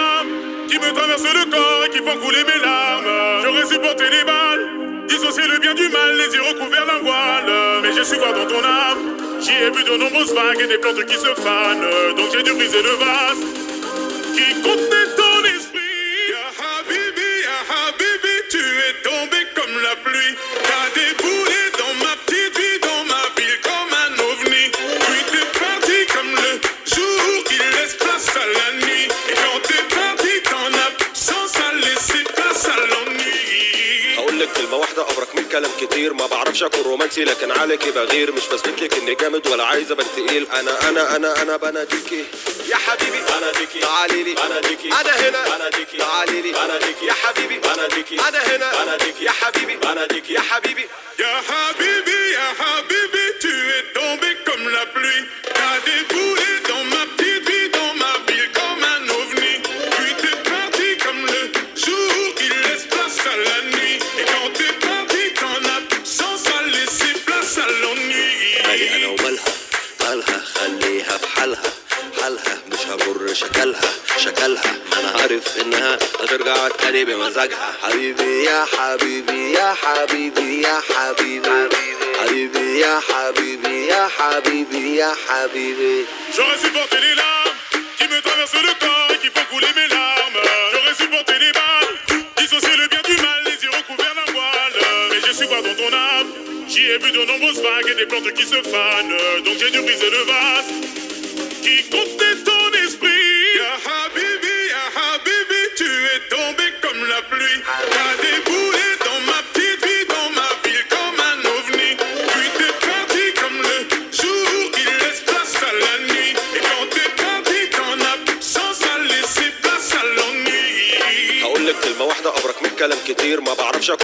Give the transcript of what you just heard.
l'âme qui me traverse le corps et qui font couler mes larmes. J'aurais supporté les balles, dissocier le bien du mal, les yeux recouverts d'un voile. Mais j'ai su voir dans ton âme, j'y ai vu de nombreuses vagues et des plantes qui se fanent. Donc j'ai dû briser le vase qui contenait ton esprit. Ya Habibi, tu es tombé comme la pluie. T'as déboulé dans ma petite vie, dans ma ville comme un ovni. Puis t'es parti comme le jour qui laisse place à la nuit. Et quand t'es parti, ton absence a laissé place à l'ennui. هقول لك كلمة واحدة أبرك من كلام كتير. ما بعرفش أكون رومانسي لكن عليكي بغير. مش بثبت لك إني جامد ولا عايز أبان تقيل. أنا بناديكي يا حبيبي، بناديكي تعالي لي، بناديكي أنا هنا، بناديكي تعالي لي، بناديكي يا حبيبي، بناديكي أنا هنا، بناديكي يا حبيبي، بناديكي يا حبيبي. Ya Habibi, tu es tombé comme la pluie. T'as déboulé dans ma petite vie, dans ma ville comme un ovni. Puis t'es parti comme le jour qui laisse place à la nuit. Et quand t'es parti, ton absence a laissé place à l'ennui. مالي أنا ومالها، مالها خليها في حالها، حالها مش هجر شكلها. أنا عارف إنها هترجع تاني بمزاجها. حبيبي يا حبيبي يا حبيبي يا حبيبي، حبيبي يا حبيبي يا حبيبي يا حبيبي. J'aurais supporté les larmes qui me traversent le corps et qui font couler mes larmes. J'aurais supporté les balles, dissocier le bien du mal, les yeux recouverts d'un voile. Mais j'ai su voir dans ton âme, j'y ai vu de nombreuses vagues et des plantes qui se fanent. Donc j'ai dû briser le vase qui contenait ton esprit. Ya Habibi, tu es tombé comme la pluie. T'as déboulé dans ma petite vie, dans ma ville comme un ovni. Puis t'es parti comme le jour qui laisse place à la nuit. Et quand t'es parti, ton absence a laissé place à l'ennui. هقول لك كلمة واحدة أبرك من كلام كتير. ما بعرفش